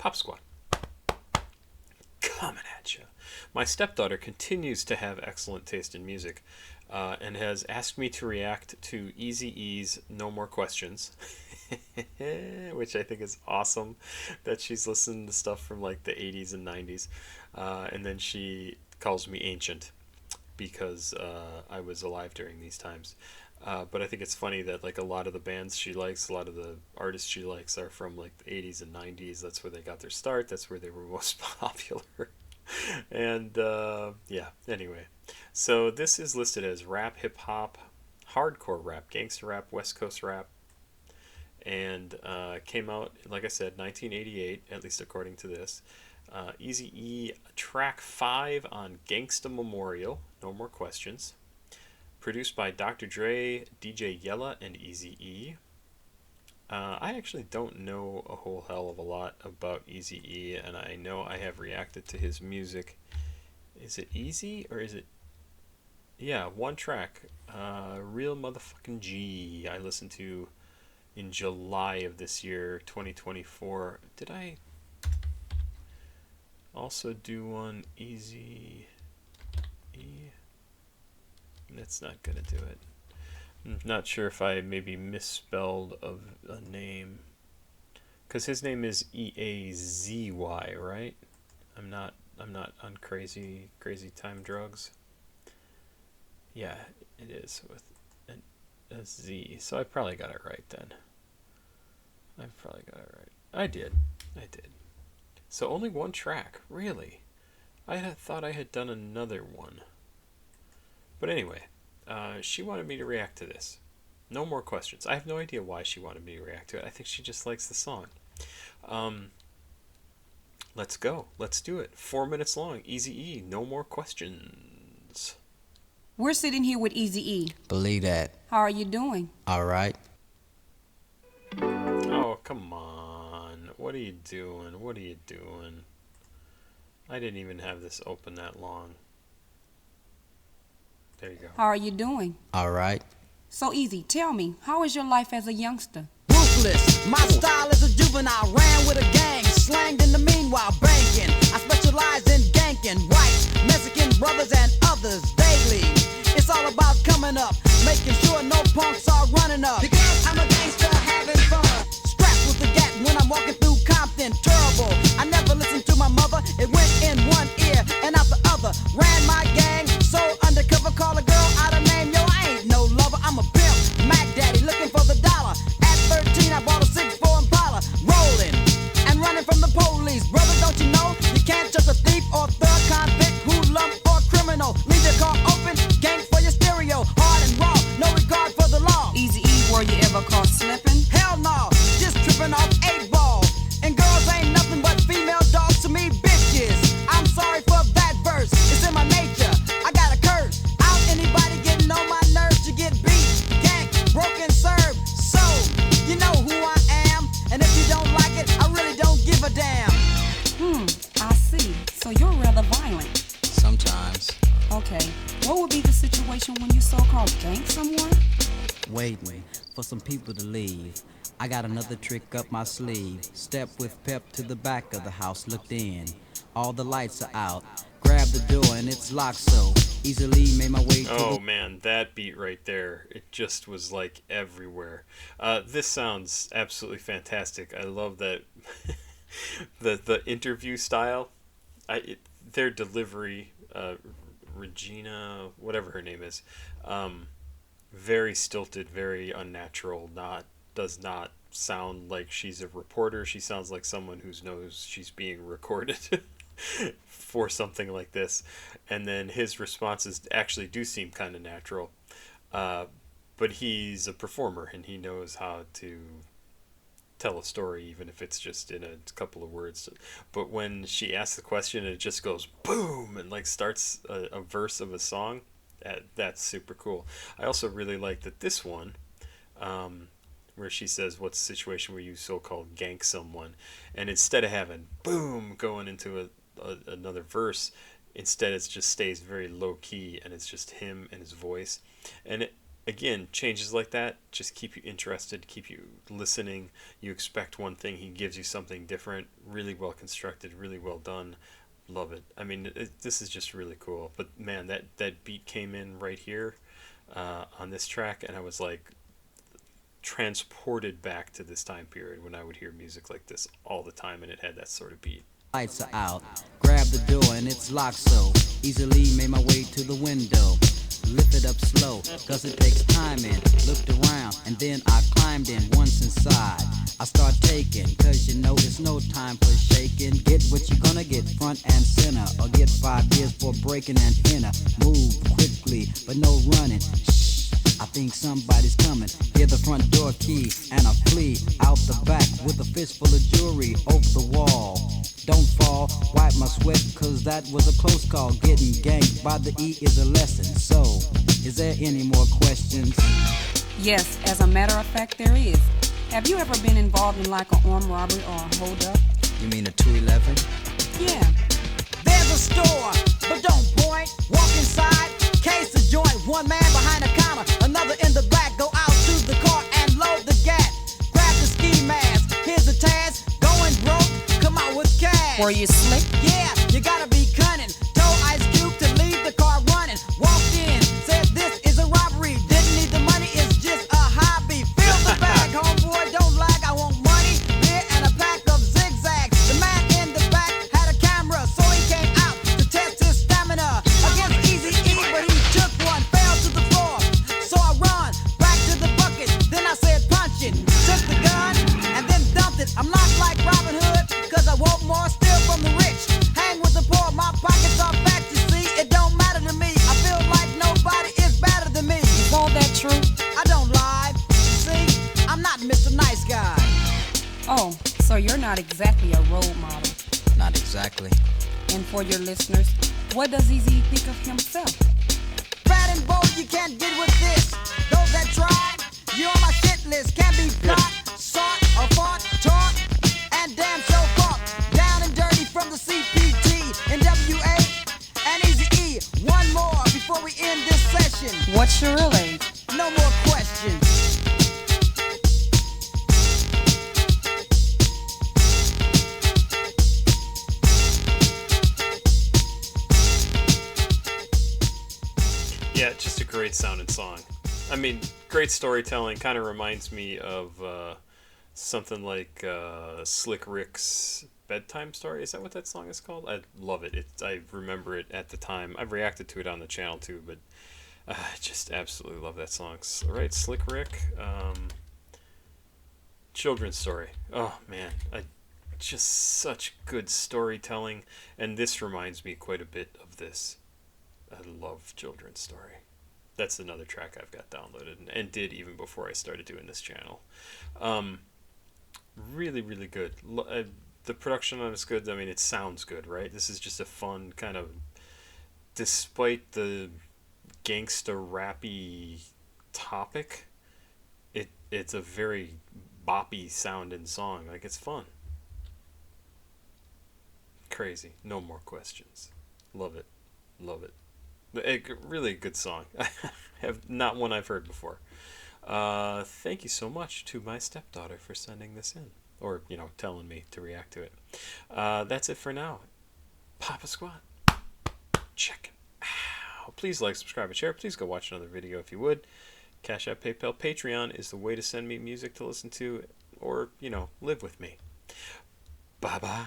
Pop Squad. Coming at you. My stepdaughter continues to have excellent taste in music and has asked me to react to Eazy-E's No More Questions, which I think is awesome that she's listening to stuff from like the 80s and 90s. And then she calls me ancient because I was alive during these times. But I think it's funny that like a lot of the bands she likes, a lot of the artists she likes are from like the 80s and 90s. That's where they got their start. That's where they were most popular. And yeah, anyway. So this is listed as rap, hip hop, hardcore rap, gangster rap, West Coast rap. And came out, like I said, 1988, at least according to this. Eazy-E track 5 on Gangsta Memorial, No More Questions. Produced by Dr. Dre, DJ Yella, and Eazy-E. I actually don't know a whole hell of a lot about Eazy-E, and I know I have reacted to his music. Is it Eazy, or is it... Yeah, one track. Real Motherfucking G. I listened to in July of this year, 2024. Did I also do one Eazy-E? That's not gonna do it. I'm not sure if I maybe misspelled a name, because his name is Eazy, right? I'm not on crazy time drugs. Yeah, it is with a Z. So I probably got it right then. I did. So only one track, really. I had thought I had done another one. But anyway, she wanted me to react to this. No More Questions. I have no idea why she wanted me to react to it. I think she just likes the song. Let's go. Let's do it. 4 minutes long. Eazy-E. No More Questions. We're sitting here with Eazy-E. Believe that. How are you doing? All right. Oh, come on. What are you doing? I didn't even have this open that long. There you go. How are you doing? All right. So Easy, tell me, how is your life as a youngster? Ruthless, my style is a juvenile. Ran with a gang, slanged in the meanwhile banking. I specialize in ganking white, Mexican brothers and others daily. It's all about coming up, making sure no punks are running up. Because I'm a gangster having fun. Strapped with the gat when I'm walking through Compton. Terrible, I never listened to my mother. It went in one ear and out the other. Ran my gang, so undercover. Call a girl out of name, yo, I ain't no lover. I'm a pimp, Mac Daddy, looking for the dollar. At 13, I bought a 6'4" Impala. Rolling and running from the police. Brother, don't you know you can't trust a thief or thug, convict, hoodlum or criminal. Leave your car open, gang for your stereo. Hard and raw, no regard for the law. Eazy-E, were you ever caught slipping? Hell no, just tripping off 8 ball. And girls ain't nothing but female dogs to me, bitches. I'm sorry for that verse, it's in my nature. I got a curse. Out anybody getting on my nerves to get beat, ganked, broken, served. So, you know who I am. And if you don't like it, I really don't give a damn. I see. So you're rather violent. Sometimes. Okay. What would be the situation when you so-called gank someone? Waiting for some people to leave. I got another trick up my sleeve. Step with pep to the back of the house, looked in. All the lights are out. Grab the door and it's locked, so easily made my way to Oh man, that beat right there. It just was like everywhere. This sounds absolutely fantastic. I love that the interview style. Their delivery, Regina, whatever her name is, very stilted, very unnatural. Does not sound like she's a reporter. She sounds like someone who knows she's being recorded for something like this. And then his responses actually do seem kind of natural. But he's a performer and he knows how to tell a story, even if it's just in a couple of words. But when she asks the question, it just goes boom and like starts a verse of a song. That's super cool. I also really like that this one, where she says, what's the situation where you so-called gank someone? And instead of having boom going into another verse, instead it just stays very low-key and it's just him and his voice. And again, changes like that just keep you interested, keep you listening. You expect one thing, he gives you something different. Really well constructed, really well done. Love it. I mean, this is just really cool. But man, that beat came in right here on this track, and I was like transported back to this time period when I would hear music like this all the time, and it had that sort of beat. Lights are out. Grab the door and it's locked so easily made my way to the window. Lift it up slow, cause it takes time and looked around and then I climbed in once inside. I start taking, cause you know it's no time for shaking. Get what you're gonna get front and center, or get 5 years for breaking and enter. Move quickly, but no running. Shh, I think somebody's coming. Hear the front door key and I flee out the back with a fistful of jewelry over the wall. Don't fall, wipe my sweat, cause that was a close call. Getting ganked by the E is a lesson. So, is there any more questions? Yes, as a matter of fact, there is. Have you ever been involved in like an armed robbery or a hold-up? You mean a 211? Yeah. There's a store, but don't point. Walk inside, case the joint. One man behind the counter, another in the back. Go out to the car and load the gat. Grab the ski mask, here's the task. Going broke, come out with cash. Were you slick? Yeah, you gotta be cunning. Told Ice Cube to leave the car running. Walked in, said this is a robbery. Didn't need the money, it's just a hobby. Fill the bag, homeboy, don't lag. I want money, beer, and a pack of zigzags. The man in the back had a camera, so he came out to test his stamina against Eazy, but he took one, fell to the floor. So I run back to the bucket, then I said punch it. Took the gun and then dumped it. I'm not like Robin Hood, cause I want more, steal from the rich. Hang with the poor, my pockets are fat, you see. It don't matter to me, I feel like nobody is better than me. Is all that true? I don't lie, you see, I'm not Mr. Nice Guy. Oh, so you're not exactly a role model. Not exactly. And for your listeners, what does Eazy think of himself? Fat and bold, you can't get with this. Those that try, you're on my shit list. Can't be blocked, sought, or fought, taught, and damn so caught. Down and dirty from the CPT, NWA, and Eazy E. One more before we end this session. What's your real age? No more questions. Yeah, just a great sounding song. I mean, great storytelling. Kind of reminds me of something like Slick Rick's Bedtime Story. Is that what that song is called? I love it. I remember it at the time. I've reacted to it on the channel too, but I just absolutely love that song. All right, Slick Rick. Children's Story. Oh man, just such good storytelling, and this reminds me quite a bit of this. I love Children's Story. That's another track I've got downloaded and did even before I started doing this channel. Really, really good. The production on it's good. I mean, it sounds good, right? This is just a fun kind of, despite the gangsta rappy topic, it's a very boppy sounding song. Like, it's fun. Crazy. No more questions. Love it. Love it. Really good song. Have not one I've heard before. Thank you so much to my stepdaughter for sending this in, or telling me to react to it. That's it for now. Papa Squat, checking. Please like, subscribe, and share. Please go watch another video if you would. Cash App, PayPal, Patreon is the way to send me music to listen to, or live with me. Bye bye.